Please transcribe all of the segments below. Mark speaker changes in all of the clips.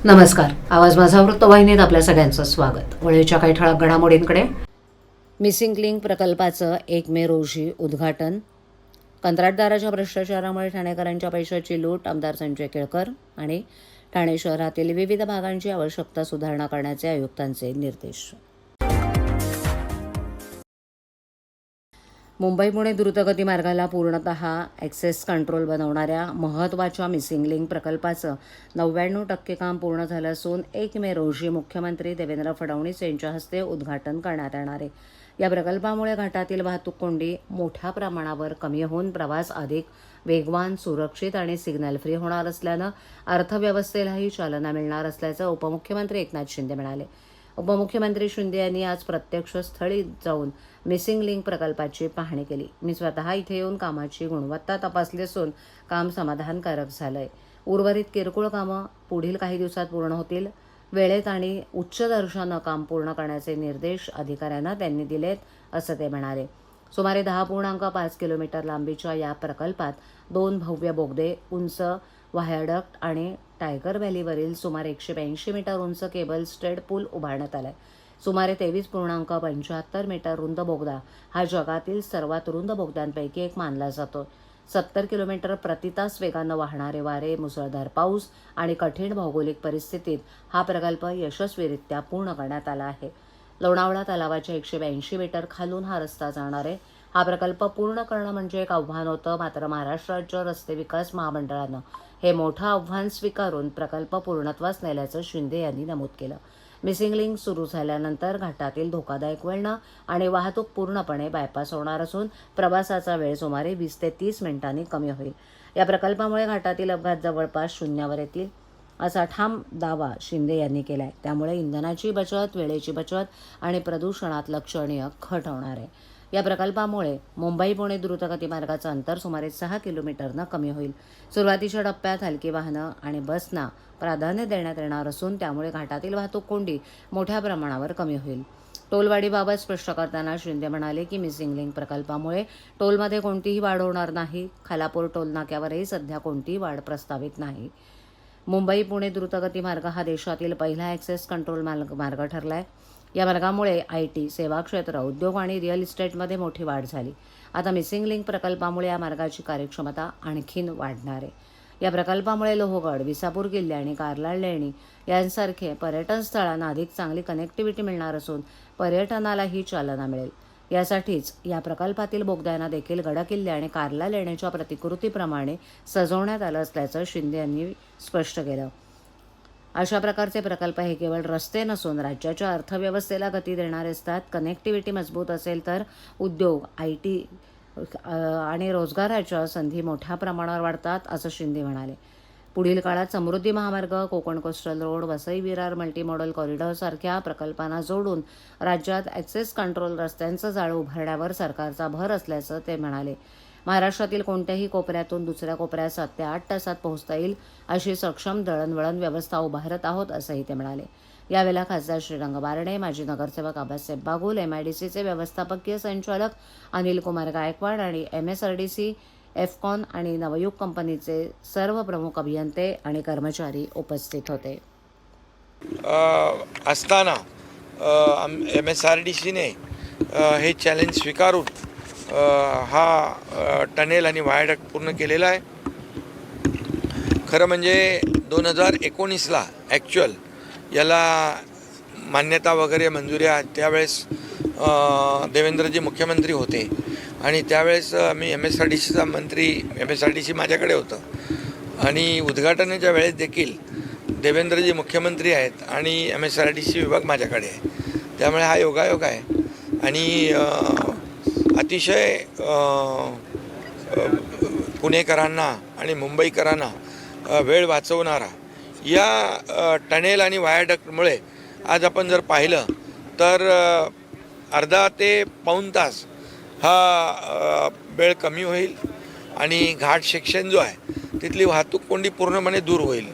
Speaker 1: नमस्कार. आवाज माझा वृत्तवाहिनीत आपल्या सगळ्यांचं स्वागत. वेळेच्या काही ठळक घडामोडींकडे. मिसिंग लिंक प्रकल्पाचं 1 मे रोजी उद्घाटन. कंत्राटदाराच्या भ्रष्टाचारामुळे ठाणेकरांच्या पैशाची लूट. आमदार संजय केळकर आणि ठाणे शहरातील विविध भागांची आवश्यकता सुधारणा करण्याचे आयुक्तांचे निर्देश. मुंबई पुणे द्रुतगती मार्गाला पूर्णतः ॲक्सेस कंट्रोल बनवणाऱ्या महत्त्वाच्या मिसिंग लिंक प्रकल्पाचं 99% काम पूर्ण झालं असून 1 मे रोजी मुख्यमंत्री देवेंद्र फडणवीस यांच्या हस्ते उद्घाटन करण्यात येणार आहे. या प्रकल्पामुळे घाटातील वाहतूक कोंडी मोठ्या प्रमाणावर कमी होऊन प्रवास अधिक वेगवान, सुरक्षित आणि सिग्नल फ्री होणार असल्यानं अर्थव्यवस्थेलाही चालना मिळणार असल्याचं उपमुख्यमंत्री एकनाथ शिंदे म्हणाले. उपमुख्यमंत्री शिंदे यांनी आज प्रत्यक्ष स्थळी जाऊन मिसिंग लिंक प्रकल्पाची पाहणी केली. मी स्वतः इथे येऊन कामाची गुणवत्ता तपासली असून काम समाधानकारक झालंय. उर्वरित किरकोळ कामं पुढील काही दिवसात पूर्ण होतील. वेळेत आणि उच्च दर्जानं काम पूर्ण करण्याचे निर्देश अधिकाऱ्यांना त्यांनी दिलेत, असं ते म्हणाले. सुमारे 10.5 किलोमीटर लांबीच्या या प्रकल्पात 2 भव्य बोगदे, उंच व्हायडक्ट आणि टायगर व्हॅलीवरील सुमारे 182 मीटर उंच केबल स्ट्रेड पूल उभारण्यात आलाय. सुमारे 23.75 मीटर रुंद बोगदा हा जगातील सर्वात रुंद बोगद्यांपैकी एक मानला जातो. 70 किलोमीटर प्रतितास वेगानं वाहणारे वारे, मुसळधार पाऊस आणि कठीण भौगोलिक परिस्थितीत हा प्रकल्प यशस्वीरित्या पूर्ण करण्यात आला आहे. लोणावळा तलावाच्या 182 मीटर खालून हा रस्ता जाणार आहे. हा प्रकल्प पूर्ण करणं म्हणजे एक आव्हान होतं, मात्र महाराष्ट्र राज्य रस्ते विकास महामंडळानं हे मोठं आव्हान स्वीकारून प्रकल्प पूर्णत्वास नेल्याचं शिंदे यांनी नमूद केलं. मिसिंग लिंक सुरू झाल्यानंतर घाटातील धोकादायक वळणं आणि वाहतूक पूर्णपणे बायपास होणार असून प्रवासाचा वेळ सुमारे 20 ते 30 मिनिटांनी कमी होईल. या प्रकल्पामुळे घाटातील अपघात जवळपास शून्यावर येतील, असा ठाम दावा शिंदे यांनी केला आहे. त्यामुळे इंधनाची बचत, वेळेची बचत आणि प्रदूषणात लक्षणीय घट होणार आहे. या प्रकल्पामुळे मुंबई पुणे द्रुतगती मार्गाचं अंतर सुमारे 6 किलोमीटरनं कमी होईल. सुरुवातीच्या टप्प्यात हलकी वाहनं आणि बसना प्राधान्य देण्यात येणार असून त्यामुळे घाटातील वाहतूक कोंडी मोठ्या प्रमाणावर कमी होईल. टोलवाढीबाबत स्पष्ट करताना शिंदे म्हणाले की मिसिंग लिंक प्रकल्पामुळे टोलमध्ये कोणतीही वाढ होणार नाही. खालापूर टोल नाक्यावरही सध्या कोणतीही वाढ प्रस्तावित नाही. मुंबई पुणे द्रुतगती मार्ग हा देशातील पहिला ॲक्सेस कंट्रोल मार्ग ठरला आहे. या मार्गामुळे IT, सेवा क्षेत्र, उद्योग आणि रिअल इस्टेटमध्ये मोठी वाढ झाली. आता मिसिंग लिंक प्रकल्पामुळे या मार्गाची कार्यक्षमता आणखीन वाढणार आहे. या प्रकल्पामुळे लोहगड, विसापूर किल्ले आणि कार्ला लेणी यांसारखे पर्यटन स्थळांना अधिक चांगली कनेक्टिव्हिटी मिळणार असून पर्यटनालाही चालना मिळेल. यासाठीच या प्रकल्पातील बोगद्यांना देखील गडकिल्ले आणि कार्ला लेण्याच्या प्रतिकृतीप्रमाणे सजवण्यात आलं असल्याचं शिंदे यांनी स्पष्ट केलं. अशा प्रकारचे प्रकल्प हे केवळ रस्ते नसून राज्याच्या अर्थव्यवस्थेला गती देणारे असतात. कनेक्टिव्हिटी मजबूत असेल तर उद्योग, IT आणि रोजगाराच्या संधी मोठ्या प्रमाणावर वाढतात, असं शिंदे म्हणाले. पुढील काळात समृद्धी महामार्ग, Konkan coastal road, Vasai Virar multimodal corridor सारख्या प्रकल्पांना जोडून राज्यात ॲक्सेस कंट्रोल रस्त्यांचं जाळं उभारण्यावर सरकारचा भर असल्याचं ते म्हणाले. महाराष्ट्रातील कोणत्याही कोपऱ्यातून दुसऱ्या कोपऱ्यात 7 ते 8 तासात पोहोचता येईल अशी सक्षम दळणवळण व्यवस्था उभारत आहोत, असंही ते म्हणाले. यावेळेला खासदार श्रीरंग बारणे, माजी नगरसेवक आबासाहेब बागुल, MIDCचे व्यवस्थापकीय संचालक अनिल कुमार गायकवाड आणि MSRDC, एफकॉन आणि नवयुग कंपनीचे सर्व प्रमुख अभियंते आणि कर्मचारी उपस्थित होते.
Speaker 2: असताना MSRDCने हे चॅलेंज स्वीकारून हा टनेल आणि व्हायडक्ट पूर्ण केलेला आहे. खरं म्हणजे 2019ला ॲक्च्युअल याला मान्यता वगैरे मंजुऱ्या त्यावेळेस देवेंद्रजी मुख्यमंत्री होते आणि त्यावेळेस मी MSRDCचा मंत्री, MSRDC माझ्याकडे होतं आणि उद्घाटनाच्या वेळेस देखील देवेंद्रजी मुख्यमंत्री आहेत आणि MSRDC विभाग माझ्याकडे आहे. त्यामुळे हा योगायोग आहे आणि अतिशय पुणेकरांना आणि मुंबईकरांना वेळ वाचवणारा या टनेल आणि व्हायडक्टमुळे आज आपण जर पाहिलं तर अर्धा ते पाऊण तास हा वेळ कमी होईल आणि घाट सेक्शन जो आहे तिथली वाहतूक कोंडी पूर्णपणे दूर होईल.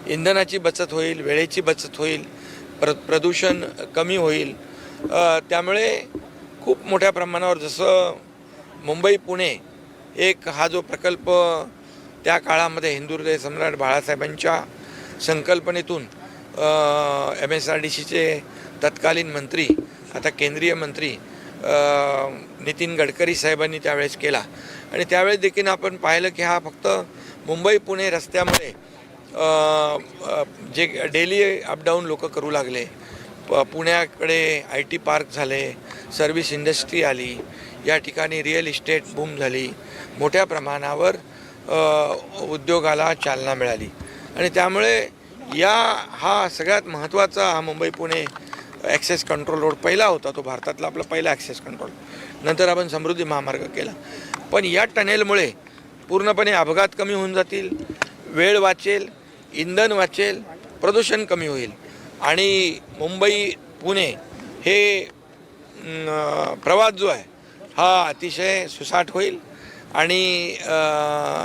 Speaker 2: इंधनाची बचत होईल, वेळेची बचत होईल, प्रदूषण कमी होईल. त्यामुळे खूप मोठ्या प्रमाणावर जसं मुंबई पुणे एक हा जो प्रकल्प त्या काळामध्ये हिंदू हृदय सम्राट बाळासाहेबांच्या संकल्पनेतून MSRDCचे तत्कालीन मंत्री आता केंद्रीय मंत्री नितीन गडकरी साहेबांनी त्यावेळेस केला. आणि त्यावेळेस देखील आपण पाहिलं की हा फक्त मुंबई पुणे रस्त्यामुळे जे डेली अपडाऊन लोक करू लागले, पुण्याकडे IT पार्क झाले, सर्व्हिस इंडस्ट्री आली, या ठिकाणी रिअल इस्टेट बूम झाली, मोठ्या प्रमाणावर उद्योगाला चालना मिळाली. आणि त्यामुळे हा सगळ्यात महत्त्वाचा हा Mumbai Pune access control road पहिला होता, तो भारतातला आपला पहिला ॲक्सेस कंट्रोल. नंतर आपण समृद्धी महामार्ग केला. पण या टनेलमुळे पूर्णपणे अपघात कमी होऊन जातील, वेळ वाचेल, इंधन वाचेल, प्रदूषण कमी होईल आणि मुंबई पुणे हे प्रवास जो आहे हा अतिशय सुसाट होईल आणि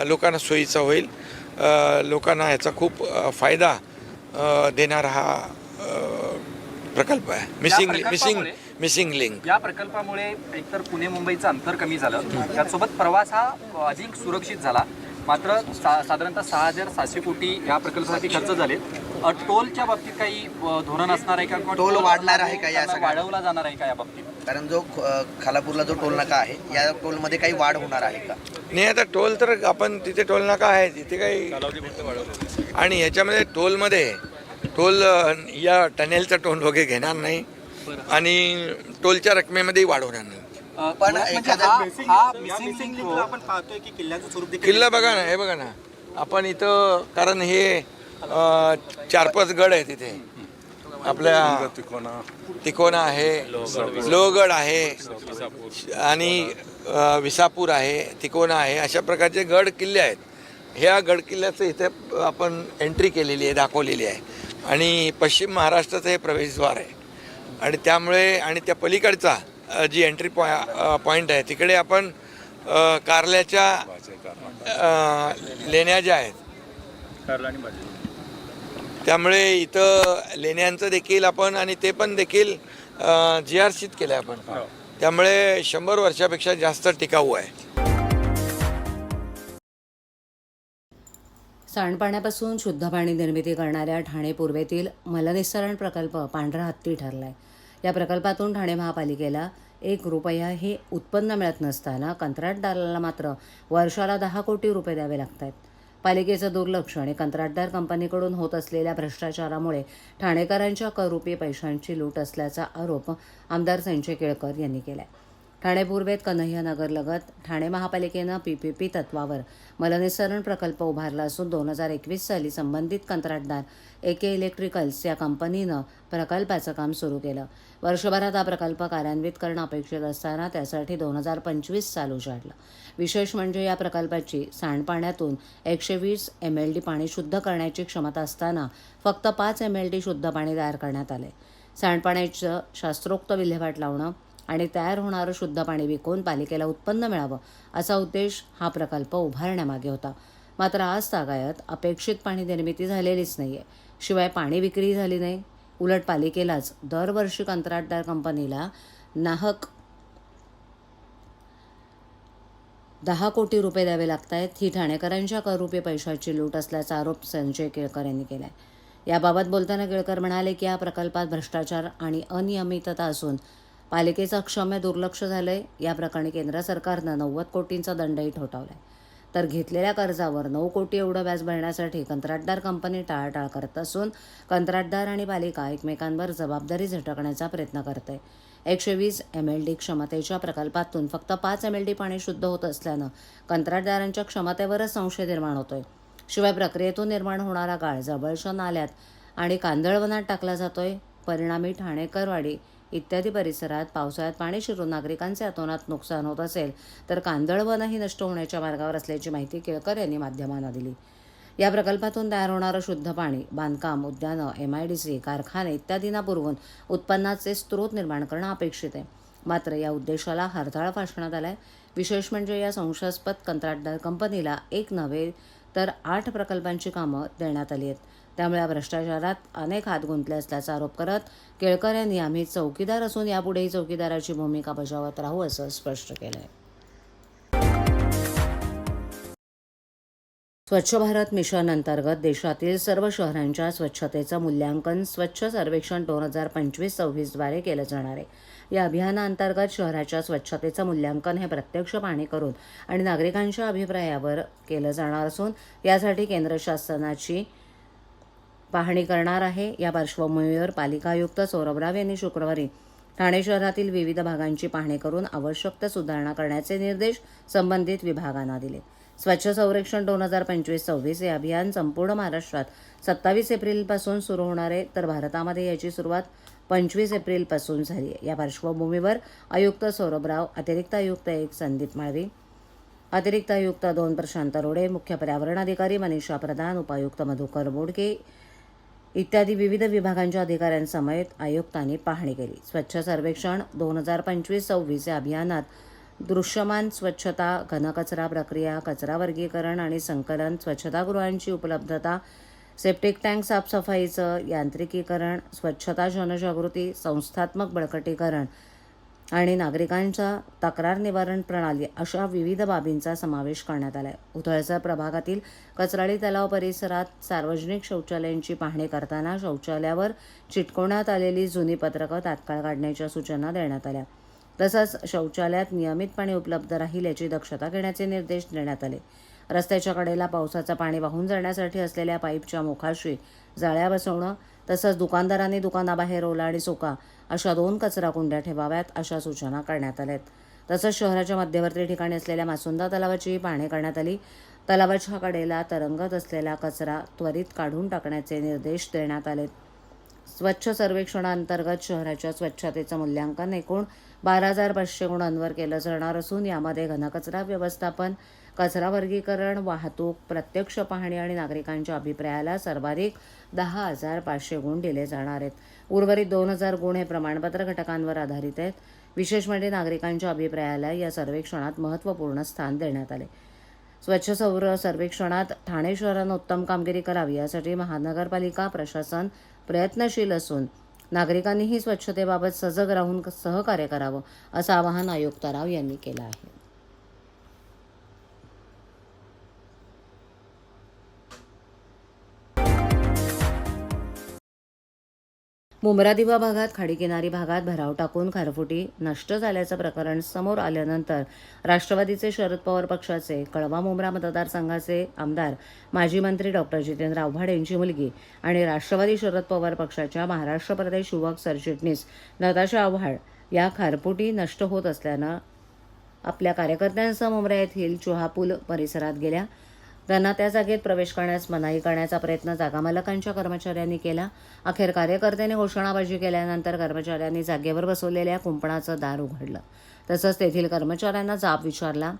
Speaker 2: लोकांना सोयीचा होईल. लोकांना याचा खूप फायदा देणारा हा प्रकल्प आहे. मिसिंग लिंक
Speaker 3: या प्रकल्पामुळे एकतर पुणे मुंबईचं अंतर कमी झालं, त्यासोबत प्रवास हा अधिक सुरक्षित झाला. मात्र साधारणतः 6,700 कोटी या प्रकल्पासाठी खर्च झाले. टोलच्या बाबतीत काही धोरण असणार आहे का?
Speaker 4: टोल वाढणार आहे का? या सगळ्या
Speaker 3: वाढवला जाणार आहे का या बाबतीत?
Speaker 4: कारण जो खालापूरला जो टोल नाका आहे, या टोलमध्ये काही वाढ होणार आहे का?
Speaker 2: नाही, आता टोल तर आपण तिथे टोल नाका आहे तिथे काही, आणि याच्यामध्ये टोल या टनेलचा टोल वगैरे घेणार नाही आणि टोलच्या रकमेमध्येही वाढ होणार नाही.
Speaker 4: पण
Speaker 3: आपण पाहतोय की किल्ल्याचं स्वरूप
Speaker 2: किल्ला बघा ना, हे बघा ना आपण इथं, कारण हे 4-5 गड आहे तिथे. आपल्या तिकोना आहे, लोहगड आहे आणि विसापूर आहे, तिकोना आहे, अशा प्रकारचे गड किल्ले आहेत. ह्या गड किल्ल्याचं इथे आपण एंट्री केलेली आहे, दाखवलेली आहे. आणि पश्चिम महाराष्ट्राचं हे प्रवेशद्वार आहे. आणि त्यामुळे आणि त्या पलीकडचा जी एंट्री पॉईंट आहे तिकडे आपण कारल्याच्या लेण्या ज्या आहेत, त्यामुळे इथं लेण्यांचं देखील आपण आणि ते पण देखील GRCत केलं आहे आपण. त्यामुळे 100 वर्षापेक्षा जास्त टिकाऊ आहे.
Speaker 1: सांडपाण्यापासून शुद्ध पाणी निर्मिती करणाऱ्या ठाणे पूर्वेतील मलनिस्सरण प्रकल्प पांढरा हत्ती ठरलाय. या प्रकल्पातून ठाणे महापालिकेला ₹1 हे उत्पन्न मिळत नसताना कंत्राटदाराला मात्र वर्षाला 10 कोटी रुपये द्यावे लागत आहेत. पालिकेचं दुर्लक्ष आणि कंत्राटदार कंपनीकडून होत असलेल्या भ्रष्टाचारामुळे ठाणेकरांच्या करोडो पैशांची लूट असल्याचा आरोप आमदार संजय केळकर यांनी केला आहे. ठाणे पूर्वेत कन्हैयानगरलगत ठाणे महापालिकेनं PPP तत्वावर मलनिस्सरण प्रकल्प उभारला असून 2021 साली संबंधित कंत्राटदार AK इलेक्ट्रिकल्स या कंपनीनं प्रकल्पाचं काम सुरू केलं. वर्षभरात हा प्रकल्प कार्यान्वित करणं अपेक्षित असताना त्यासाठी 2025 साल उजाडलं. विशेष म्हणजे या प्रकल्पाची सांडपाण्यातून 120 MLD पाणी शुद्ध करण्याची क्षमता असताना फक्त 5 MLD शुद्ध पाणी तयार करण्यात आले. सांडपाण्याचं शास्त्रोक्त विल्हेवाट लावणं आणि तयार होणारं शुद्ध पाणी विकून पालिकेला उत्पन्न मिळावं असा उद्देश हा प्रकल्प उभारण्यामागे होता. मात्र आज तागायत अपेक्षित पाणी निर्मिती झालेलीच नाहीये. शिवाय पाणी विक्री झाली नाही. उलट पालिकेलाच दरवर्षी कंत्राटदार कंपनीला नाहक 10 कोटी रुपये द्यावे लागत आहेत. ही ठाणेकरांच्या करोडो पैशाची लूट असल्याचा आरोप संजय केळकर यांनी केला आहे. याबाबत बोलताना केळकर म्हणाले की या प्रकल्पात भ्रष्टाचार आणि अनियमितता असून पालिकेचं अक्षम्य दुर्लक्ष झालंय. या प्रकरणी केंद्र सरकारनं 90 कोटींचा दंडही ठोठावलाय. तर घेतलेल्या कर्जावर 9 कोटी एवढं व्याज भरण्यासाठी कंत्राटदार कंपनी टाळाटाळ करत असून कंत्राटदार आणि पालिका एकमेकांवर जबाबदारी झटकण्याचा प्रयत्न करते. 120 MLD क्षमतेच्या प्रकल्पातून फक्त 5 MLD पाणी शुद्ध होत असल्यानं कंत्राटदारांच्या क्षमतेवरच संशय निर्माण होतोय. शिवाय प्रक्रियेतून निर्माण होणारा गाळ जवळच्या नाल्यात आणि कांदळवनात टाकला जातोय. परिणामी ठाणेकरवाडी इत्यादी परिसरात पावसाळ्यात पाणी शिरून नागरिकांचे अतोनात नुकसान होत असेल तर कांदळवनही नष्ट होण्याच्या मार्गावर असल्याची माहिती केळकर यांनी माध्यमांना दिली. या प्रकल्पातून तयार होणारं शुद्ध पाणी बांधकाम, उद्यानं, MIDC, कारखाने इत्यादींना पुरवून उत्पन्नाचे स्रोत निर्माण करणं अपेक्षित आहे. मात्र या उद्देशाला हरताळ फासण्यात आलाय. विशेष म्हणजे या संशयास्पद कंत्राटदार कंपनीला 1 नव्हे तर 8 प्रकल्पांची कामं देण्यात आली आहेत. त्यामुळे या भ्रष्टाचारात अनेक हात गुंतले असल्याचा आरोप करत केळकर यांनी आम्ही चौकीदार असून यापुढेही चौकीदाराची भूमिका बजावत राहू असं स्पष्ट केलं आहे. स्वच्छ भारत मिशन अंतर्गत देशातील सर्व शहरांच्या स्वच्छतेचं मूल्यांकन स्वच्छ सर्वेक्षण 2025-26 द्वारे केलं जाणार आहे. या अभियानाअंतर्गत शहराच्या स्वच्छतेचं मूल्यांकन हे प्रत्यक्ष पाहणी करून आणि नागरिकांच्या अभिप्रायावर केलं जाणार असून यासाठी केंद्र शासनाची पाहणी करणार आहे. या पार्श्वभूमीवर पालिका आयुक्त सौरभ राव यांनी शुक्रवारी ठाणे शहरातील विविध भागांची पाहणी करून आवश्यक सुधारणा करण्याचे निर्देश संबंधित विभागांना दिले. स्वच्छ सर्वेक्षण 2025-26 हे अभियान संपूर्ण महाराष्ट्रात 27 एप्रिलपासून सुरू होणार आहे, तर भारतामध्ये याची सुरुवात 25 एप्रिलपासून झाली आहे. या पार्श्वभूमीवर आयुक्त सौरभ राव, अतिरिक्त आयुक्त 1 संदीप माळवी, अतिरिक्त आयुक्त 2 प्रशांत रोडे, मुख्य पर्यावरण अधिकारी मनीषा प्रधान, उपायुक्त मधुकर बोडके इत्यादी विविध विभागांच्या अधिकाऱ्यांसमवेत आयुक्तांनी पाहणी केली. स्वच्छ सर्वेक्षण 2025-26 या अभियानात दृश्यमान स्वच्छता, घनकचरा प्रक्रिया, कचरा वर्गीकरण आणि संकलन, स्वच्छतागृहांची उपलब्धता, सेप्टिक टँक साफसफाईचं यांत्रिकीकरण, स्वच्छता जनजागृती, संस्थात्मक बळकटीकरण आणि नागरिकांच्या तक्रार निवारण प्रणाली अशा विविध बाबींचा समावेश करण्यात आला आहे. उथळसर प्रभागातील कचराळी तलाव परिसरात सार्वजनिक शौचालयांची पाहणी करताना शौचालयावर चिटकवण्यात आलेली जुनी पत्रकं तात्काळ काढण्याच्या सूचना देण्यात आल्या. तसंच शौचालयात नियमित पाणी उपलब्ध राहील याची दक्षता घेण्याचे निर्देश देण्यात आले. रस्त्याच्या कडेला पावसाचं पाणी वाहून जाण्यासाठी असलेल्या पाईपच्या मुखाशी जाळ्या बसवणं, तसंच दुकानदारांनी दुकानाबाहेर ओला आणि सुका अशा 2 कचरा कुंड्या ठेवाव्यात अशा सूचना करण्यात आल्यात. तसंच शहराच्या मध्यवर्ती ठिकाणी असलेल्या मासुंदा तलावाची पाहणी करण्यात आली. तलावाच्या कडेला तरंगत असलेला कचरा त्वरित काढून टाकण्याचे निर्देश देण्यात आलेत. स्वच्छ सर्वेक्षणाअंतर्गत शहराच्या स्वच्छतेचं मूल्यांकन एकूण 12,500 गुणांवर केलं जाणार असून यामध्ये घनकचरा व्यवस्थापन, कचरा वर्गीकरण, वाहतूक, प्रत्यक्ष पाहणी आणि नागरिकांच्या अभिप्रायाला सर्वाधिक 10,500 गुण दिले जाणार आहेत. उर्वरित 2,000 गुण हे प्रमाणपत्र घटकांवर आधारित आहेत. विशेष म्हणजे नागरिकांच्या अभिप्रायाला या सर्वेक्षणात महत्त्वपूर्ण स्थान देण्यात आले. स्वच्छ सर्वेक्षणात ठाणे शहरानं उत्तम कामगिरी करावी यासाठी महानगरपालिका प्रशासन प्रयत्नशील असून नागरिकांनीही स्वच्छतेबाबत सजग राहून सहकार्य करावं असं आवाहन आयुक्त राव यांनी केलं आहे. मुंब्रा-दिवा भागात खाडीकिनारी भागात भराव टाकून खारफुटी नष्ट झाल्याचं प्रकरण समोर आल्यानंतर राष्ट्रवादीचे शरद पवार पक्षाचे कळवा-मुंब्रा मतदारसंघाचे आमदार माजी मंत्री डॉक्टर जितेंद्र आव्हाड यांची मुलगी आणि राष्ट्रवादी शरद पवार पक्षाच्या महाराष्ट्र प्रदेश युवक सरचिटणीस नताशा आव्हाड या खारफुटी नष्ट होत असल्यानं आपल्या कार्यकर्त्यांसह मुंब्रा येथील चुहापूल परिसरात गेल्या. त्यांना त्या जागेत प्रवेश करण्यास मनाई करण्याचा प्रयत्न जागा मालकांच्या कर्मचाऱ्यांनी केला. अखेर कार्यकर्त्यांनी घोषणाबाजी केल्यानंतर कर्मचाऱ्यांनी जागेवर बसवलेल्या कुंपणाचं दार उघडलं. तसंच तेथील कर्मचाऱ्यांना जाब विचारला.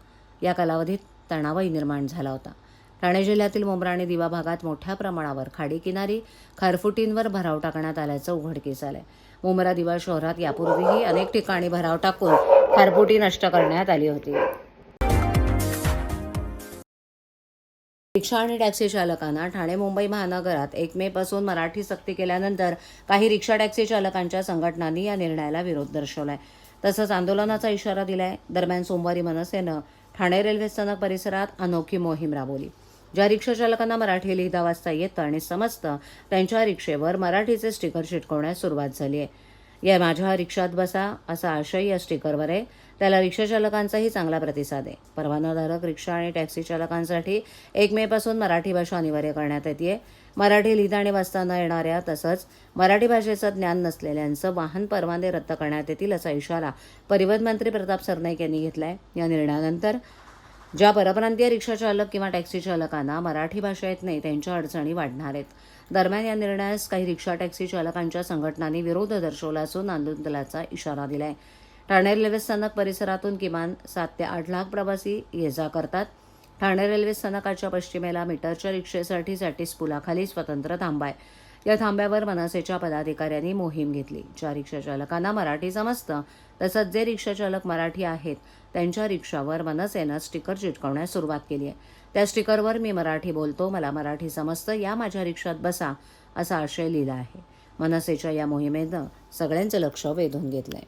Speaker 1: या कालावधीत तणावही निर्माण झाला होता. ठाणे जिल्ह्यातील मुंब्रा आणि दिवा भागात मोठ्या प्रमाणावर खाडीकिनारी खारफुटींवर भराव टाकण्यात आल्याचं उघडकीस आलंय. मुंब्रा दिवा शहरात यापूर्वीही अनेक ठिकाणी भराव टाकून खारफुटी नष्ट करण्यात आली होती. रिक्षा आणि टॅक्सी चालकांना ठाणे मुंबई महानगरात 1 मे पासून मराठी सक्ती केल्यानंतर काही रिक्षा टॅक्सी चालकांच्या संघटनांनी या निर्णयाला विरोध दर्शवलाय. तसंच आंदोलनाचा इशारा दिलाय. दरम्यान सोमवारी मनसेनं ठाणे रेल्वे स्थानक परिसरात अनोखी मोहीम राबवली. ज्या रिक्षा चालकांना मराठी लिहिता वाचता येतं आणि समजतं त्यांच्या रिक्षेवर मराठीचे स्टिकर चिटकवण्यास सुरुवात झाली आहे. या माझ्या रिक्षात बसा असा आशय या स्टिकरवर आहे. त्याला रिक्षा चालकांचाही चांगला प्रतिसाद आहे. परवानाधारक रिक्षा आणि टॅक्सी चालकांसाठी 1 मे पासून मराठी भाषा अनिवार्य करण्यात येते. मराठी लिहिता आणि वाचता न येणाऱ्या तसंच मराठी भाषेचं ज्ञान नसलेल्यांचं वाहन परवाने रद्द करण्यात येतील असा इशारा परिवहन मंत्री प्रताप सरनाईक यांनी घेतलाय. या निर्णयानंतर ज्या परप्रांतीय रिक्षा चालक किंवा टॅक्सी चालकांना मराठी भाषा येत नाही त्यांच्या अडचणी वाढणार आहेत. दरम्यान या निर्णयास काही रिक्षा टॅक्सी चालकांच्या संघटनांनी विरोध दर्शवला असून आंदोलनाचा इशारा दिलाय. ठाणे रेल्वे स्थानक परिसरातून किमान 7 ते 8 लाख प्रवासी ये जा करतात. ठाणे रेल्वे स्थानकाच्या पश्चिमेला मीटरच्या रिक्षेसाठी सॅटिस पुलाखाली स्वतंत्र थांबा आहे. या थांब्यावर मनसेच्या पदाधिकाऱ्यांनी मोहीम घेतली. ज्या रिक्षा चालकांना मराठी समजतं तसंच जे रिक्षा चालक मराठी आहेत त्यांच्या रिक्षावर मनसेनं स्टिकर चिटकवण्यास सुरुवात केली आहे. त्या स्टिकरवर मी मराठी बोलतो, मला मराठी समजतं, या माझ्या रिक्षात बसा असा आशय लिहिला आहे. मनसेच्या या मोहिमेनं सगळ्यांचं लक्ष वेधून घेतलंय.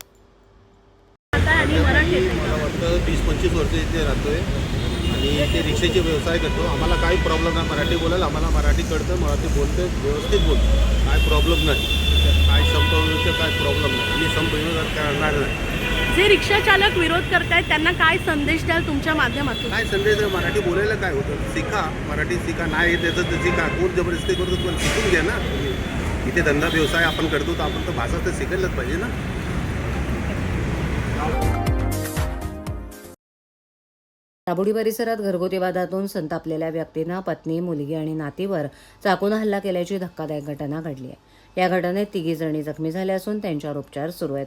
Speaker 5: मला वाटतं 20-25 वर्ष इथे राहतोय आणि ते रिक्षाचे व्यवसाय करतो. आम्हाला काही प्रॉब्लेम नाही. मराठी बोलायला आम्हाला मराठी कळतं, मराठी बोलते, व्यवस्थित बोलतो. काय प्रॉब्लेम नाही. काय संपवण्याचं काय प्रॉब्लेम नाही. आम्ही संपवणं करणार नाही.
Speaker 6: जे रिक्षा चालक विरोध करतायत त्यांना काय संदेश द्याल तुमच्या माध्यमातून?
Speaker 5: काय संदेश आहे? मराठी बोलायला काय होतं? शिका, मराठी शिका. नाही येत त्याचं तर शिका. कोण जबरदस्ती करतो? पण शिकून घ्या ना तुम्ही. इथे धंदा व्यवसाय आपण करतो तर आपण तर भाषा तर शिकायलाच पाहिजे ना.
Speaker 1: दाभोळी परिसरात घरगुती वादातून संतापलेल्या व्यक्तीनं पत्नी, मुलगी आणि नातीवर चाकून हल्ला केल्याची धक्कादायक घटना घडली आहे. या घटनेत 3 जणी जखमी झाल्या असून त्यांच्यावर उपचार सुरू आहेत.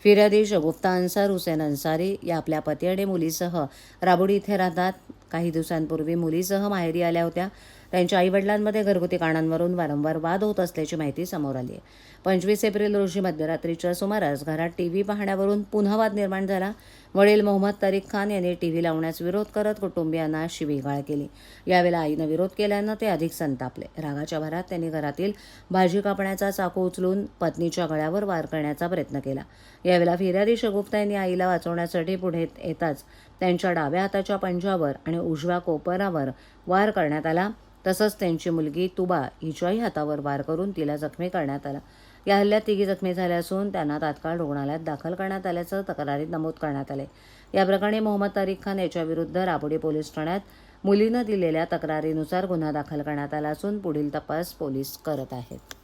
Speaker 1: फिर्यादी शगुफ्ता अन्सार, हुसेन अन्सारी या आपल्या पती आणि मुलीसह राबोडी इथे राहतात. काही दिवसांपूर्वी मुलीसह माहेरी आल्या होत्या. त्यांच्या आईवडिलांमध्ये घरगुती कारणांवरून वारंवार वाद होत असल्याची माहिती समोर आली आहे. 25 एप्रिल रोजी मध्यरात्रीच्या सुमारास घरात टीव्ही पाहण्यावरून पुन्हा वाद निर्माण झाला. वडील मोहम्मद तारिक खान यांनी टीव्ही लावण्यास विरोध करत कुटुंबियांना शिवीगाळ केली. यावेळेला आईनं विरोध केल्यानं ते अधिक संतापले. रागाच्या भरात त्यांनी घरातील भाजी कापण्याचा चाकू उचलून पत्नीच्या गळ्यावर वार करण्याचा प्रयत्न केला. यावेळेला फिर्यादी शगुफ्ता यांनी आईला वाचवण्यासाठी पुढे येताच त्यांच्या डाव्या हाताच्या पंजावर आणि उजव्या कोपरावर वार करण्यात आला. तसंच त्यांची मुलगी तुबा हिच्याही हातावर वार करून तिला जखमी करण्यात आला. या हल्ल्यात 3 जखमी झाल्या असून त्यांना तात्काळ रुग्णालयात दाखल करण्यात आल्याचं तक्रारीत नमूद करण्यात आले. या प्रकरणी मोहम्मद तारिक खान याच्याविरुद्ध राबोडी पोलीस ठाण्यात मुलीनं दिलेल्या तक्रारीनुसार गुन्हा दाखल करण्यात आला असून पुढील तपास पोलीस करत आहेत.